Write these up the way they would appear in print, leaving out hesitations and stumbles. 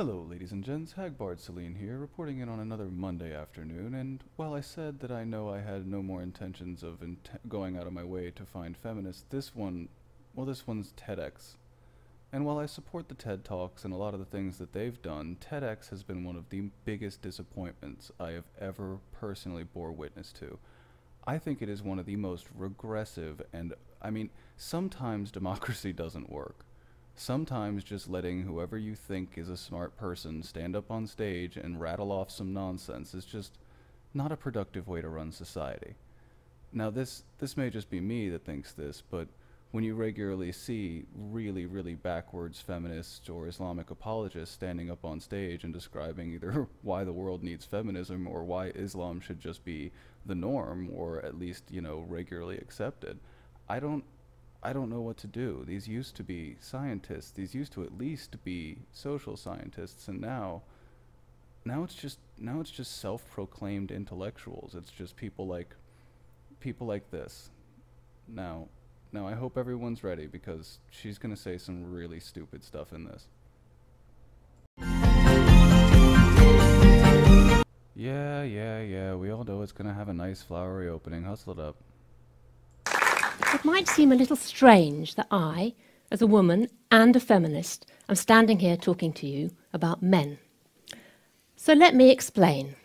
Hello, ladies and gents. Hagbard Celine here, reporting in on another Monday afternoon. And while I said that I know I had no more intentions of going out of my way to find feminists, this one's TEDx. And while I support the TED Talks and a lot of the things that they've done, TEDx has been one of the biggest disappointments I have ever personally bore witness to. I think it is one of the most regressive and, sometimes democracy doesn't work. Sometimes just letting whoever you think is a smart person stand up on stage and rattle off some nonsense is just not a productive way to run society. Now this may just be me that thinks this, but when you regularly see really, really backwards feminists or Islamic apologists standing up on stage and describing either why the world needs feminism or why Islam should just be the norm or at least, regularly accepted, I don't know what to do. These used to be scientists. These used to at least be social scientists, and now it's just self-proclaimed intellectuals. It's just people like this. Now I hope everyone's ready because she's gonna say some really stupid stuff in this. Yeah. We all know it's gonna have a nice flowery opening. Hustle it up. It might seem a little strange that I, as a woman and a feminist, am standing here talking to you about men. So let me explain.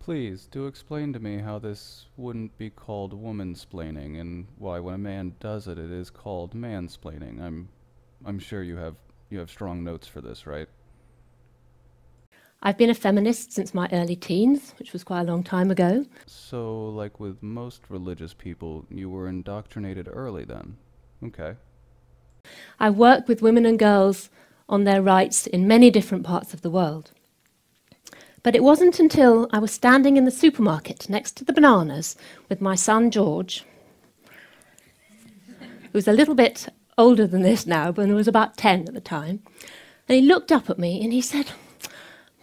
Please, do explain to me how this wouldn't be called womansplaining, and why when a man does it, it is called mansplaining. I'm sure you have strong notes for this, right? I've been a feminist since my early teens, which was quite a long time ago. So, like with most religious people, you were indoctrinated early then? Okay. I work with women and girls on their rights in many different parts of the world. But it wasn't until I was standing in the supermarket next to the bananas with my son George, who's a little bit older than this now, but he was about 10 at the time, and he looked up at me and he said,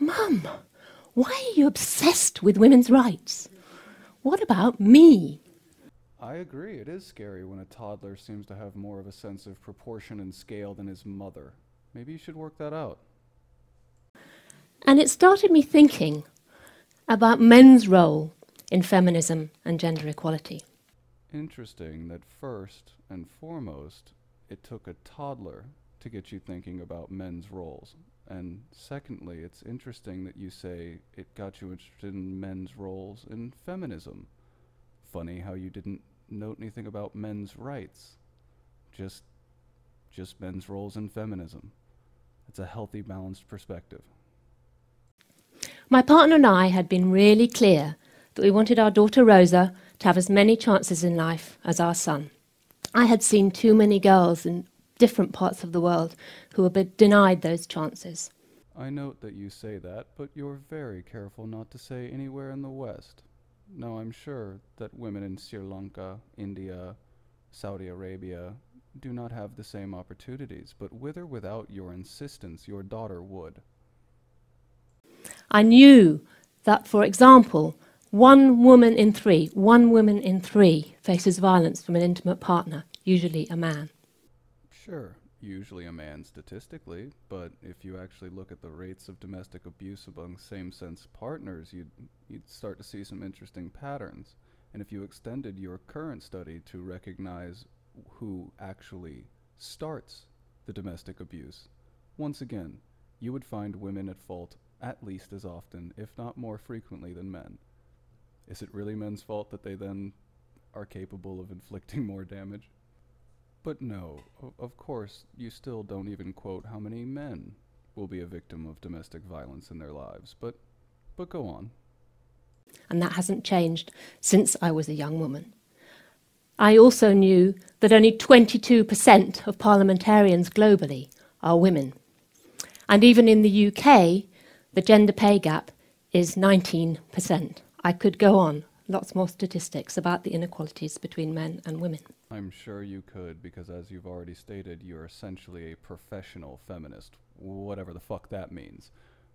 "Mum, why are you obsessed with women's rights? What about me?" I agree, it is scary when a toddler seems to have more of a sense of proportion and scale than his mother. Maybe you should work that out. And it started me thinking about men's role in feminism and gender equality. Interesting that first and foremost, it took a toddler to get you thinking about men's roles. And secondly, it's interesting that you say it got you interested in men's roles in feminism. Funny how you didn't note anything about men's rights. Just men's roles in feminism. It's a healthy, balanced perspective. My partner and I had been really clear that we wanted our daughter Rosa to have as many chances in life as our son. I had seen too many girls in different parts of the world who were denied those chances. I note that you say that, but you're very careful not to say anywhere in the West. Now, I'm sure that women in Sri Lanka, India, Saudi Arabia do not have the same opportunities, but with or without your insistence, your daughter would. I knew that, for example, one woman in three faces violence from an intimate partner, usually a man. Sure, usually a man statistically, but if you actually look at the rates of domestic abuse among same-sex partners, you'd start to see some interesting patterns. And if you extended your current study to recognize who actually starts the domestic abuse, once again, you would find women at fault at least as often, if not more frequently, than men. Is it really men's fault that they then are capable of inflicting more damage? But no, of course, you still don't even quote how many men will be a victim of domestic violence in their lives, but go on. And that hasn't changed since I was a young woman. I also knew that only 22% of parliamentarians globally are women. And even in the UK, the gender pay gap is 19%. I could go on, lots more statistics about the inequalities between men and women. I'm sure you could, because as you've already stated, you're essentially a professional feminist, whatever the fuck that means.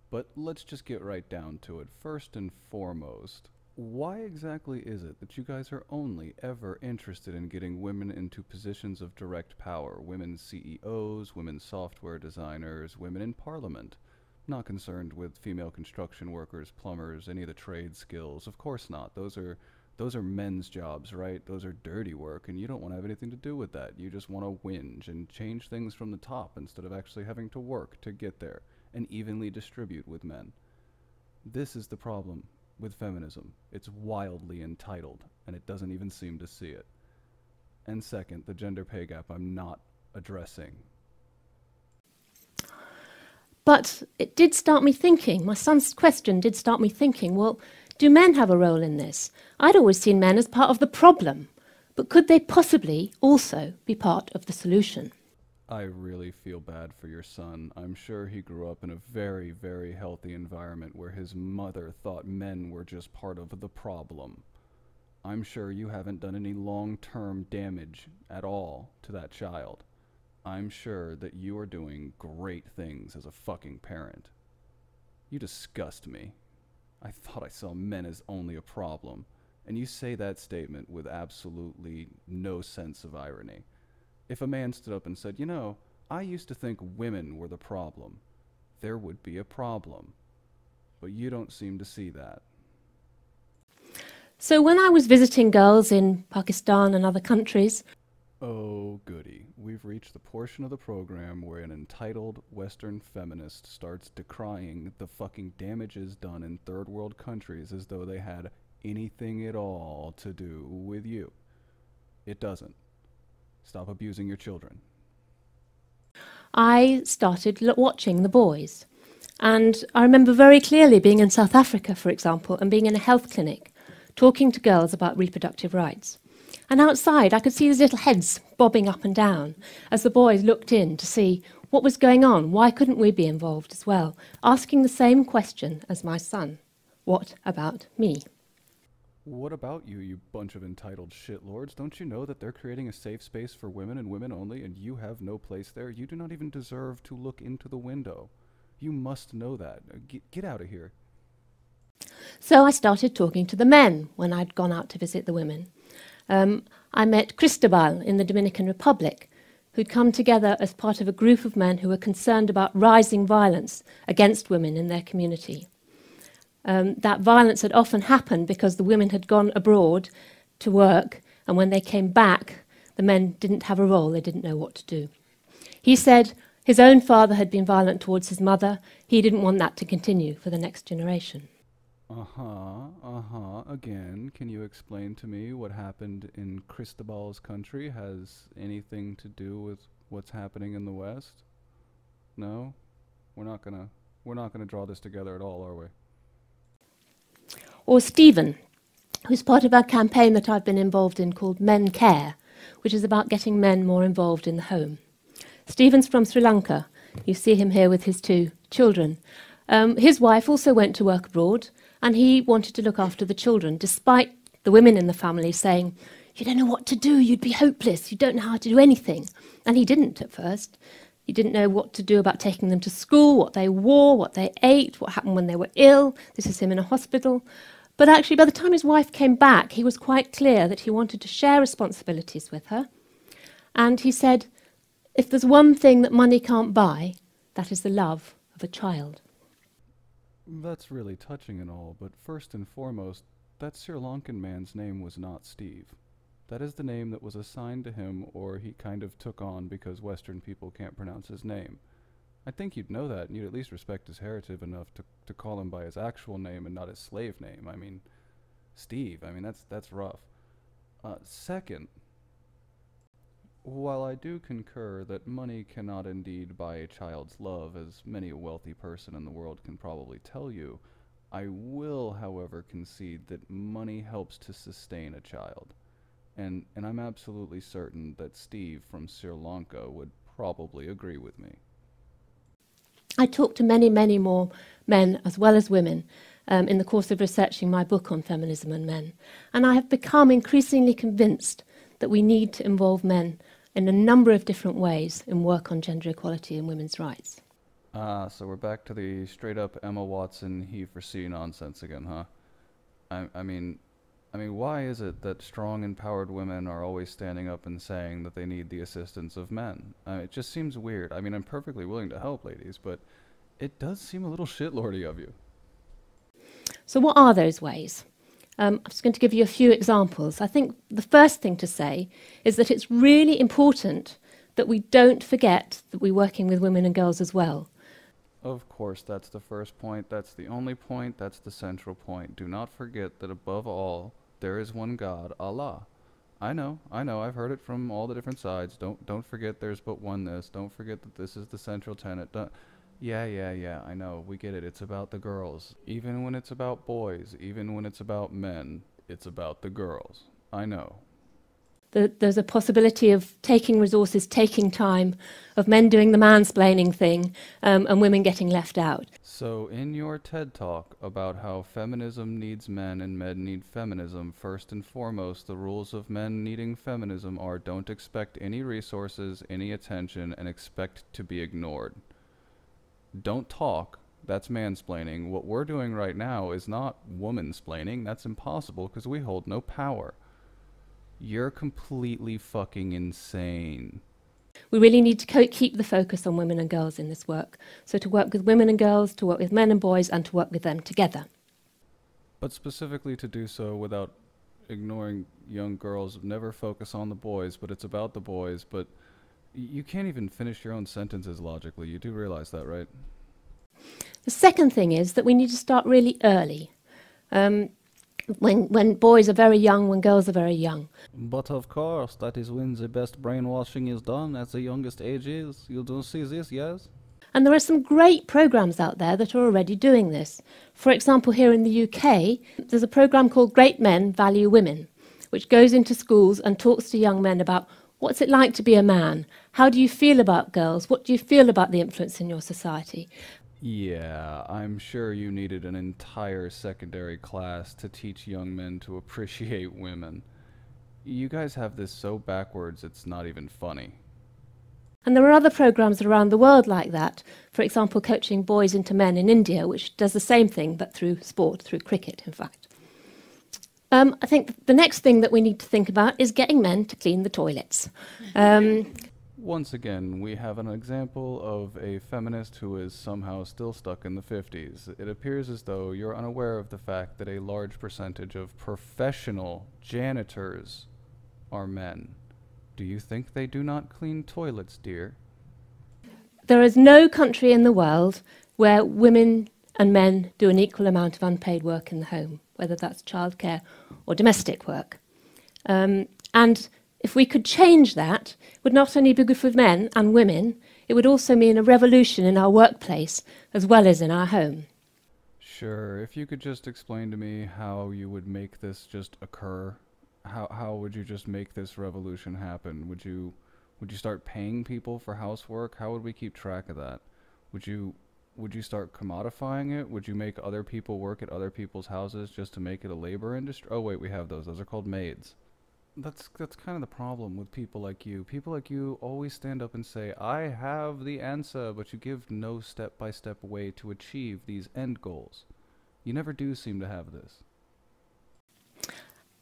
But let's just get right down to it. First and foremost, why exactly is it that you guys are only ever interested in getting women into positions of direct power? Women CEOs, women software designers, women in parliament. Not concerned with female construction workers, plumbers, any of the trade skills. Of course not. Those are men's jobs, right? Those are dirty work, and you don't want to have anything to do with that. You just want to whinge and change things from the top instead of actually having to work to get there and evenly distribute with men. This is the problem with feminism. It's wildly entitled, and it doesn't even seem to see it. And second, the gender pay gap I'm not addressing. But it did start me thinking, my son's question did start me thinking, well, do men have a role in this? I'd always seen men as part of the problem, but could they possibly also be part of the solution? I really feel bad for your son. I'm sure he grew up in a very, very healthy environment where his mother thought men were just part of the problem. I'm sure you haven't done any long-term damage at all to that child. I'm sure that you are doing great things as a fucking parent. You disgust me. I thought I saw men as only a problem, and you say that statement with absolutely no sense of irony. If a man stood up and said, you know, I used to think women were the problem, there would be a problem. But you don't seem to see that. So when I was visiting girls in Pakistan and other countries... Oh, goody. We've reached the portion of the program where an entitled Western feminist starts decrying the fucking damages done in third world countries as though they had anything at all to do with you. It doesn't. Stop abusing your children. I started watching the boys. And I remember very clearly being in South Africa, for example, and being in a health clinic, talking to girls about reproductive rights. And outside, I could see these little heads bobbing up and down as the boys looked in to see what was going on. Why couldn't we be involved as well? Asking the same question as my son. What about me? What about you, you bunch of entitled shitlords? Don't you know that they're creating a safe space for women and women only, and you have no place there? You do not even deserve to look into the window. You must know that. Get out of here. So I started talking to the men when I'd gone out to visit the women. I met Cristobal in the Dominican Republic, who'd come together as part of a group of men who were concerned about rising violence against women in their community. That violence had often happened because the women had gone abroad to work, and when they came back, the men didn't have a role, they didn't know what to do. He said his own father had been violent towards his mother. He didn't want that to continue for the next generation. Again, can you explain to me what happened in Cristobal's country has anything to do with what's happening in the West? No? We're not gonna draw this together at all, are we? Or Stephen, who's part of our campaign that I've been involved in called Men Care, which is about getting men more involved in the home. Stephen's from Sri Lanka. You see him here with his 2 children. His wife also went to work abroad, and he wanted to look after the children, despite the women in the family saying, you don't know what to do, you'd be hopeless, you don't know how to do anything. And he didn't at first. He didn't know what to do about taking them to school, what they wore, what they ate, what happened when they were ill. This is him in a hospital. But actually, by the time his wife came back, he was quite clear that he wanted to share responsibilities with her. And he said, if there's one thing that money can't buy, that is the love of a child. That's really touching and all, but first and foremost, that Sri Lankan man's name was not Steve. That is the name that was assigned to him, or he kind of took on because Western people can't pronounce his name. I think you'd know that, and you'd at least respect his heritage enough to call him by his actual name and not his slave name. I mean, Steve, that's rough. Second, while I do concur that money cannot indeed buy a child's love, as many a wealthy person in the world can probably tell you, I will, however, concede that money helps to sustain a child. And I'm absolutely certain that Steve from Sri Lanka would probably agree with me. I talked to many, many more men as well as women in the course of researching my book on feminism and men. And I have become increasingly convinced that we need to involve men in a number of different ways in work on gender equality and women's rights. So we're back to the straight-up Emma Watson he for C nonsense again, huh? I mean, why is it that strong, empowered women are always standing up and saying that they need the assistance of men? It just seems weird. I mean, I'm perfectly willing to help, ladies, but It does seem a little shitlordy of you. So what are those ways? I'm just going to give you a few examples. I think the first thing to say is that it's really important that we don't forget that we're working with women and girls as well. Of course, that's the first point, that's the only point, that's the central point. Do not forget that above all, there is one God, Allah. I know, I've heard it from all the different sides. Don't forget there's but one this. Don't forget that this is the central tenet. Yeah, I know, we get it. It's about the girls. Even when it's about boys, even when it's about men, it's about the girls. I know. There's a possibility of taking resources, taking time, of men doing the mansplaining thing, and women getting left out. So in your TED Talk about how feminism needs men and men need feminism, first and foremost, the rules of men needing feminism are don't expect any resources, any attention, and expect to be ignored. Don't talk. That's mansplaining. What we're doing right now is not womansplaining. That's impossible because we hold no power. You're completely fucking insane. We really need to keep the focus on women and girls in this work. So to work with women and girls, to work with men and boys, and to work with them together. But specifically to do so without ignoring young girls. Never focus on the boys, but it's about the boys. But you can't even finish your own sentences logically. You do realize that, right? The second thing is that we need to start really early. When boys are very young, when girls are very young. But of course, that is when the best brainwashing is done, at the youngest ages. You don't see this, yes? And there are some great programmes out there that are already doing this. For example, here in the UK, there's a programme called Great Men Value Women, which goes into schools and talks to young men about what's it like to be a man? How do you feel about girls? What do you feel about the influence in your society? Yeah, I'm sure you needed an entire secondary class to teach young men to appreciate women. You guys have this so backwards, it's not even funny. And there are other programs around the world like that. For example, coaching boys into men in India, which does the same thing, but through sport, through cricket, in fact. I think the next thing that we need to think about is getting men to clean the toilets. Once again, we have an example of a feminist who is somehow still stuck in the 50s. It appears as though you're unaware of the fact that a large percentage of professional janitors are men. Do you think they do not clean toilets, dear? There is no country in the world where women and men do an equal amount of unpaid work in the home, whether that's childcare or domestic work. And if we could change that, it would not only be good for men and women, it would also mean a revolution in our workplace as well as in our home. Sure, if you could just explain to me how you would make this just occur. How would you just make this revolution happen? Would you start paying people for housework? How would we keep track of that? Would you start commodifying it? Would you make other people work at other people's houses just to make it a labor industry? Oh wait, we have those. Those are called maids. That's kind of the problem with people like you. People like you always stand up and say, I have the answer, but you give no step-by-step way to achieve these end goals. You never do seem to have this.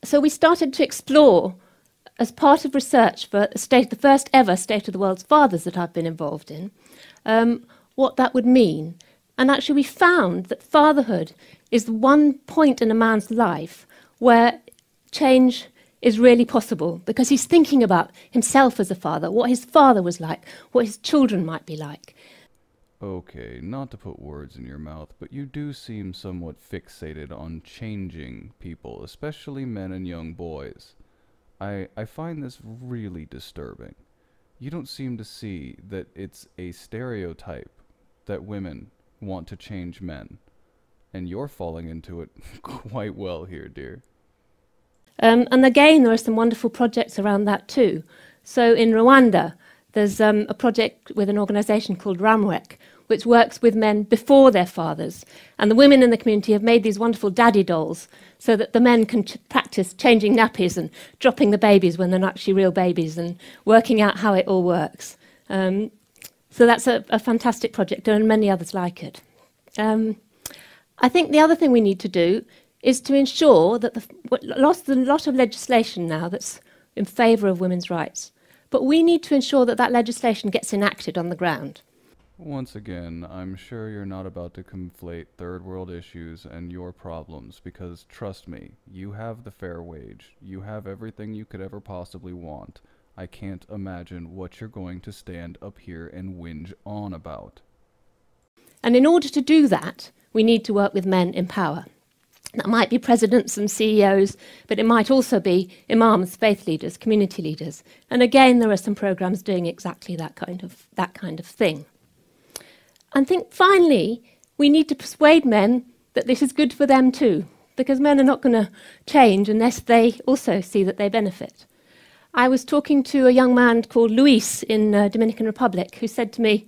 So we started to explore, as part of research for the first ever State of the World's Fathers that I've been involved in, what that would mean. And actually we found that fatherhood is the one point in a man's life where change is really possible, because he's thinking about himself as a father, what his father was like, what his children might be like. Okay, not to put words in your mouth, but you do seem somewhat fixated on changing people, especially men and young boys. I find this really disturbing. You don't seem to see that it's a stereotype that women want to change men, and you're falling into it quite well here, dear. And again, there are some wonderful projects around that too. So in Rwanda, there's a project with an organisation called Ramwek, which works with men before their fathers. And the women in the community have made these wonderful daddy dolls so that the men can practice changing nappies and dropping the babies when they're not actually real babies and working out how it all works. So that's a fantastic project, and many others like it. I think the other thing we need to do is to ensure that there's a lot of legislation now that's in favour of women's rights, but we need to ensure that that legislation gets enacted on the ground. Once again, I'm sure you're not about to conflate third world issues and your problems, because trust me, you have the fair wage. You have everything you could ever possibly want. I can't imagine what you're going to stand up here and whinge on about. And in order to do that, we need to work with men in power. That might be presidents and CEOs, but it might also be imams, faith leaders, community leaders. And again, there are some programs doing exactly that kind of thing. I think finally, we need to persuade men that this is good for them too, because men are not going to change unless they also see that they benefit. I was talking to a young man called Luis in Dominican Republic who said to me,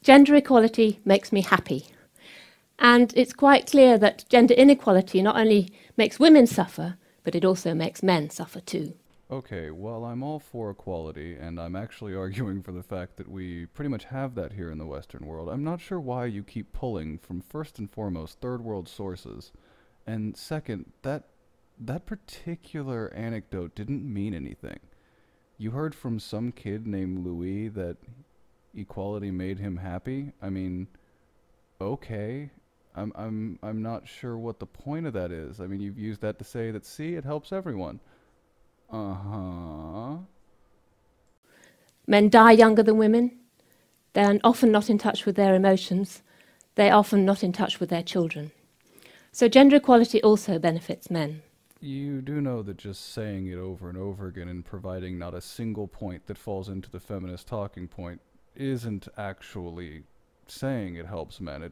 "Gender equality makes me happy." And it's quite clear that gender inequality not only makes women suffer, but it also makes men suffer too. Okay, well, I'm all for equality, and I'm actually arguing for the fact that we pretty much have that here in the Western world. I'm not sure why you keep pulling from, first and foremost, third world sources. And second, that particular anecdote didn't mean anything. You heard from some kid named Louis that equality made him happy? I mean, okay. I'm not sure what the point of that is. I mean, you've used that to say that, see, it helps everyone. Uh-huh. Men die younger than women. They're often not in touch with their emotions. They're often not in touch with their children. So gender equality also benefits men. You do know that just saying it over and over again and providing not a single point that falls into the feminist talking point isn't actually saying it helps men.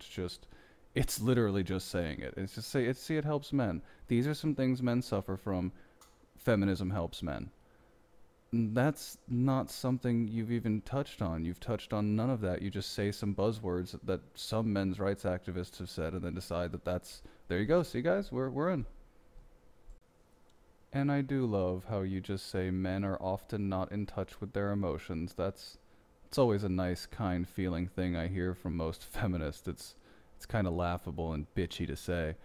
It's literally just saying it. It's just see, it helps men. These are some things men suffer from. Feminism helps men. That's not something you've even touched on. You've touched on none of that. You just say some buzzwords that some men's rights activists have said and then decide that there you go. See, guys, we're in. And I do love how you just say men are often not in touch with their emotions. It's always a nice, kind feeling thing I hear from most feminists. It's kind of laughable and bitchy to say.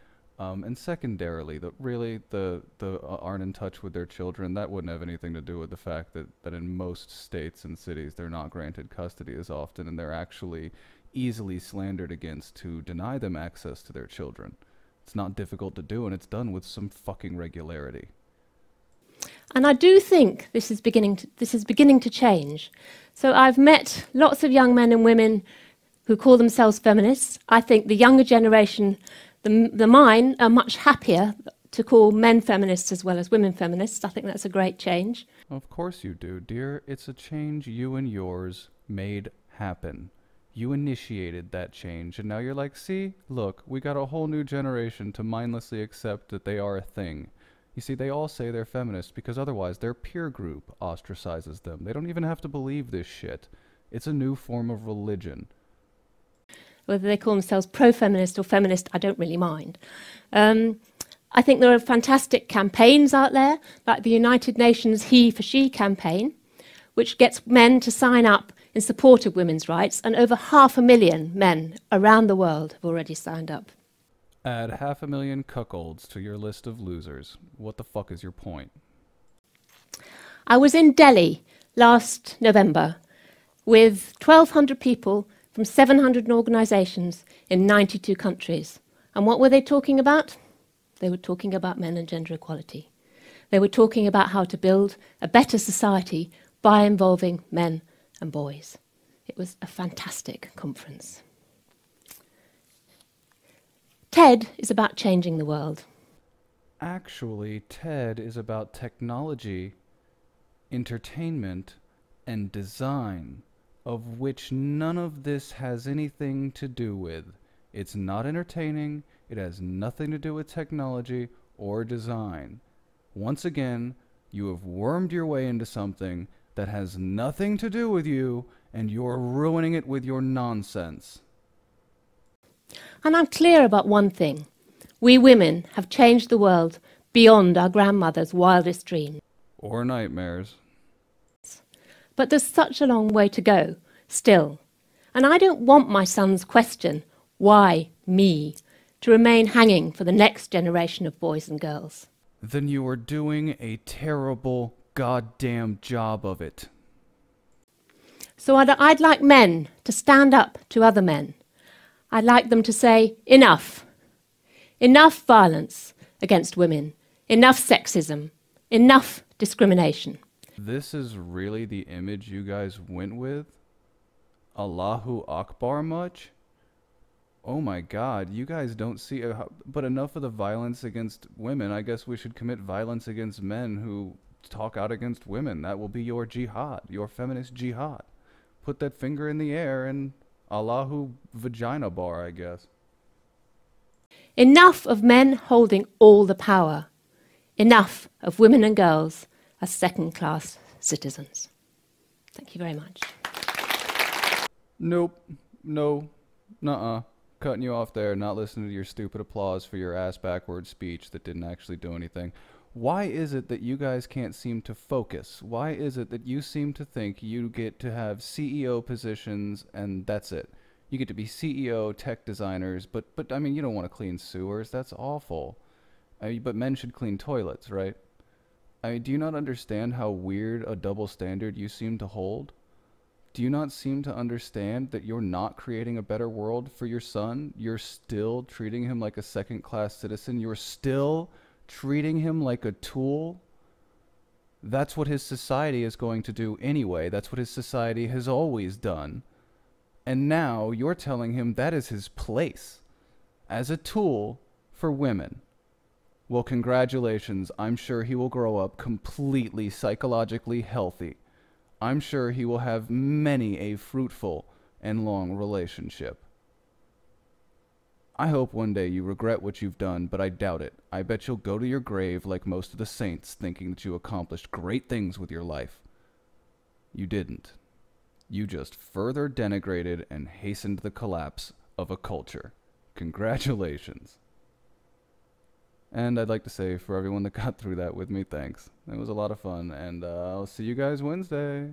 And secondarily, the aren't in touch with their children, that wouldn't have anything to do with the fact that in most states and cities they're not granted custody as often, and they're actually easily slandered against to deny them access to their children. It's not difficult to do, and it's done with some fucking regularity. And I do think this is beginning to change. So I've met lots of young men and women who call themselves feminists. I think the younger generation, the mine, are much happier to call men feminists as well as women feminists. I think that's a great change. Of course you do, dear. It's a change you and yours made happen. You initiated that change, and now you're like, see, look, we got a whole new generation to mindlessly accept that they are a thing. You see, they all say they're feminists because otherwise their peer group ostracizes them. They don't even have to believe this shit. It's a new form of religion. Whether they call themselves pro-feminist or feminist, I don't really mind. I think there are fantastic campaigns out there, like the United Nations He for She campaign, which gets men to sign up in support of women's rights, and over 500,000 men around the world have already signed up. Add 500,000 cuckolds to your list of losers. What the fuck is your point? I was in Delhi last November with 1,200 people from 700 organisations in 92 countries. And what were they talking about? They were talking about men and gender equality. They were talking about how to build a better society by involving men and boys. It was a fantastic conference. TED is about changing the world. Actually, TED is about technology, entertainment, and design, of which none of this has anything to do with. It's not entertaining, it has nothing to do with technology or design. Once again, you have wormed your way into something that has nothing to do with you, and you're ruining it with your nonsense. And I'm clear about one thing. We women have changed the world beyond our grandmother's wildest dreams. Or nightmares. But there's such a long way to go, still. And I don't want my son's question, why me, to remain hanging for the next generation of boys and girls. Then you are doing a terrible goddamn job of it. So I'd like men to stand up to other men. I'd like them to say, enough. Enough violence against women. Enough sexism. Enough discrimination. This is really the image you guys went with? Allahu Akbar much? Oh my God, you guys don't see... but enough of the violence against women. I guess we should commit violence against men who talk out against women. That will be your jihad, your feminist jihad. Put that finger in the air and Allahu vagina bar, I guess. Enough of men holding all the power. Enough of women and girls as second-class citizens. Thank you very much. Nope. No. Nuh-uh. Cutting you off there, not listening to your stupid applause for your ass-backward speech that didn't actually do anything. Why is it that you guys can't seem to focus? Why is it that you seem to think you get to have CEO positions and that's it? You get to be CEO, tech designers, but I mean, you don't want to clean sewers. That's awful. But men should clean toilets, right? I mean, do you not understand how weird a double standard you seem to hold? Do you not seem to understand that you're not creating a better world for your son? You're still treating him like a second-class citizen. You're still treating him like a tool. That's what his society is going to do anyway. That's what his society has always done. And now you're telling him that is his place as a tool for women. Well, congratulations. I'm sure he will grow up completely psychologically healthy. I'm sure he will have many a fruitful and long relationship. I hope one day you regret what you've done, but I doubt it. I bet you'll go to your grave like most of the saints, thinking that you accomplished great things with your life. You didn't. You just further denigrated and hastened the collapse of a culture. Congratulations. And I'd like to say, for everyone that got through that with me, thanks. It was a lot of fun, and I'll see you guys Wednesday.